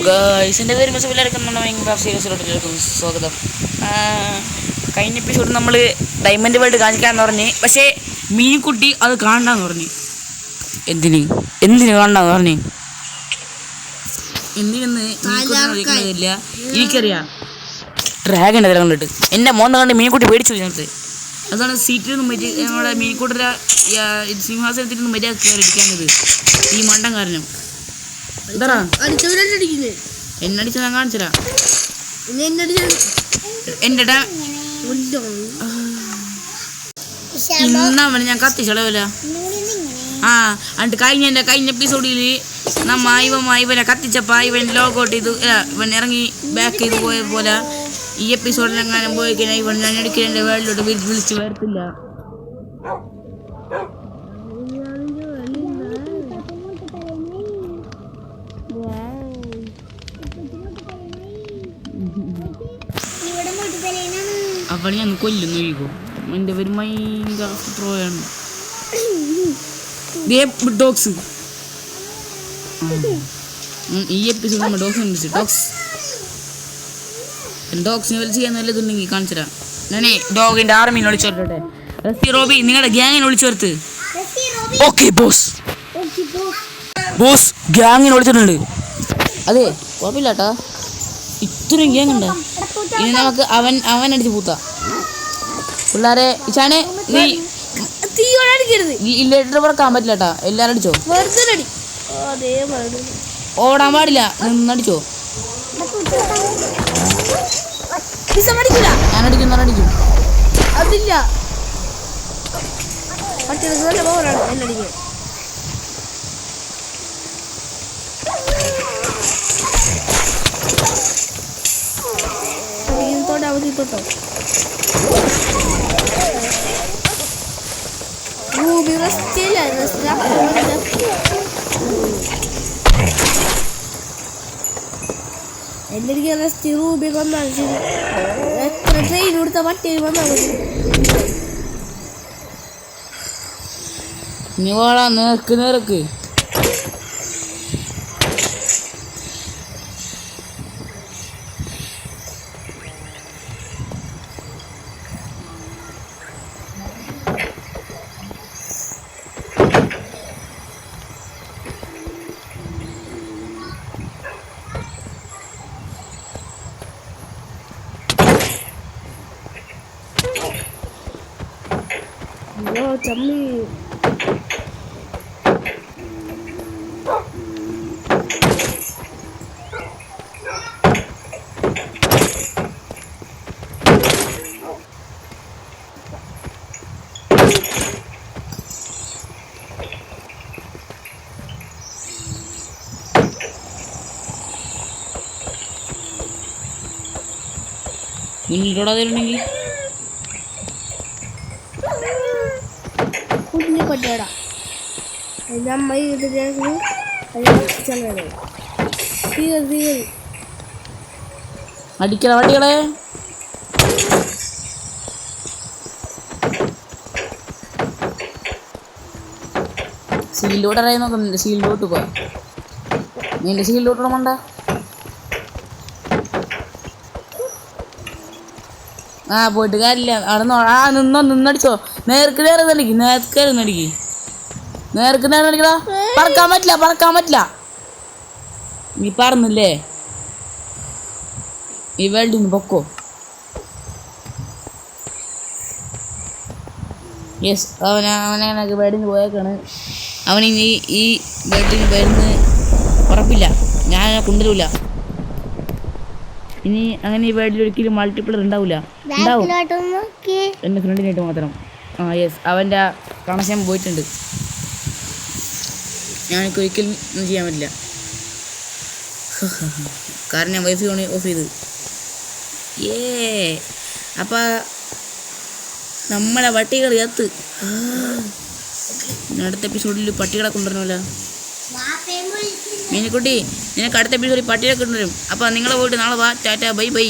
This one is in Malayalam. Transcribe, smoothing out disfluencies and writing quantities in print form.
ഗൈസ്, എൻ്റെ പേര് മിസബിലായിരിക്കും. സീരീസിലോട്ട് സ്വാഗതം. കഴിഞ്ഞ എപ്പിസോഡ് നമ്മൾ ഡയമണ്ട് വേൾഡ് കാണിക്കാമെന്ന് പറഞ്ഞ്, പക്ഷേ മീൻകുട്ടി അത് കാണണ്ടെന്ന് പറഞ്ഞു. എന്തിന് കാണണ്ടെന്ന് പറഞ്ഞു? എന്തിനെന്ന് ചോദിക്കുന്നില്ല. എനിക്കറിയാം, ഡ്രാഗൺ എതിരെ കണ്ടിട്ട് എൻ്റെ മോന്ന് കണ്ട് മീൻകുട്ടി പേടിച്ചു ഞങ്ങൾക്ക്. അതാണ് സീറ്റിൽ നിന്നും പറ്റി നമ്മുടെ മീൻകുട്ടിയുടെ സിംഹാസനത്തിൽ നിന്നും മര്യാദ കയറിയിരിക്കാനത് ഈ മണ്ടൻ കാരണം. എന്താ എന്നടിച്ച ഞാൻ കാണിച്ചരാ. എന്റെ ഇന്നവന് ഞാൻ കത്തിച്ചളവില്ല. കഴിഞ്ഞ എപ്പിസോഡിൽ ഇവനെ കത്തിച്ചപ്പോ ഇവൻ ലോഗൗട്ട് ചെയ്തു, ഇവൻ ഇറങ്ങി ബാക്ക് ചെയ്ത് പോയ പോലെ ഈ എപ്പിസോഡിലെങ്ങാനും പോയി കഴിഞ്ഞാൽ ഇവൻ ഞാൻ എടുക്കുന്ന എൻ്റെ വേൾഡിലോട്ട് വിളിച്ച് വരത്തില്ല. അവളെ ഞാൻ കൊല്ലുന്നു. ഒഴികോ എൻ്റെ പേര് ഭയങ്കര ട്രോയാണ്. ഡോഗ്സ് ഈ എപ്പിസോഡ് നമ്മൾ ഡോഗ്സിനെ വലിച്ച് ചെയ്യാൻ നല്ലതുണ്ടെങ്കിൽ കാണിച്ചുതരാം. ഞാനേ ഡോഗിൻ്റെ ആർമീനെ വിളിച്ചു വരട്ടെ. റസ്റ്റി റോബി നിങ്ങളുടെ ഗ്യാങ്ങിനെ വിളിച്ചു വരുത്ത്. ഓക്കെ ബോസ് ഗ്യാങ്ങിനെ വിളിച്ചിട്ടുണ്ട്. അതെ കുഴപ്പമില്ലാട്ടാ, ഇത്രയും ഗ്യാങ് ഉണ്ട്. ഇനി നമുക്ക് അവനടിച്ച് പൂത്താ പിള്ളേരെ. ഇച്ചാനെ നീ ഇല്ലേറ്റ് പറക്കാൻ പറ്റില്ലാട്ടാ. എല്ലാരും അടിച്ചോ, ഓടാൻ പാടില്ല, നിന്നടിച്ചോ. ഞാനടിക്കും അതില്ല. നല്ല പവറാണ് എന്നടിക്കാൻ. തൊട്ടോ റൂബി റസ്റ്റില്ല. എൻ്റെ റെസ്റ്റ് റൂബി വന്നാൽ ശരി. എത്ര ട്രെയിൻ കൊടുത്ത പട്ടി വന്നാൽ മതി. നീ വാടാ, നേർക്ക് ചമ്മി. മുന്നിലോടാതിരുന്നെങ്കിൽ പട്ടിയാടാ നമ്മ അടിക്കണ വണ്ടികളെ. സീലിലോട്ട് അറിയാൻ നോക്കുന്നുണ്ട്. സീലിലോട്ട് പോവാ. നിന്റെ സീലിലോട്ട് മണ്ട. പോയിട്ട് കാര്യമില്ല. അവിടെ നിന്നടിച്ചോ. നേർക്ക് നേരടിക്കടാ. പറക്കാൻ പറ്റില്ല. നീ പറന്നില്ലേ? ഈ വേൾഡിൽ നിന്ന് പൊക്കോ. യെസ്, അവനൊക്കെ വേൾഡിൽ നിന്ന് പോയേക്കാണ്. അവനിനി ഈ വേൾഡിന് വരുന്ന ഉറപ്പില്ല. ഞാൻ കൊണ്ടുവരില്ല ഇനി. അങ്ങനെ ഈ വേൾഡിൽ ഒരിക്കലും മൾട്ടിപ്ലർ ഉണ്ടാവും. എൻ്റെ ഫ്രണ്ടിനായിട്ട് മാത്രം. യെസ്, അവൻ്റെ കണക്ഷൻ പോയിട്ടുണ്ട്. ഞാനൊക്കെ ഒരിക്കലും ഒന്നും ചെയ്യാൻ പറ്റില്ല. കാരണം ഞാൻ വൈഫൈ ഓഫ് ചെയ്ത്. അപ്പം നമ്മളെ പട്ടികൾ ചത്ത്. അടുത്ത എപ്പിസോഡിൽ പട്ടികളെ കൊണ്ടുവരണമല്ലോ. മീനിക്കുട്ടി, നിനക്ക് അടുത്ത എപ്പിസോഡിൽ പട്ടികളെ കൊണ്ടുവരും. അപ്പം നിങ്ങളെ പോയിട്ട് നാളെ വാ. ടാറ്റ, ബൈ.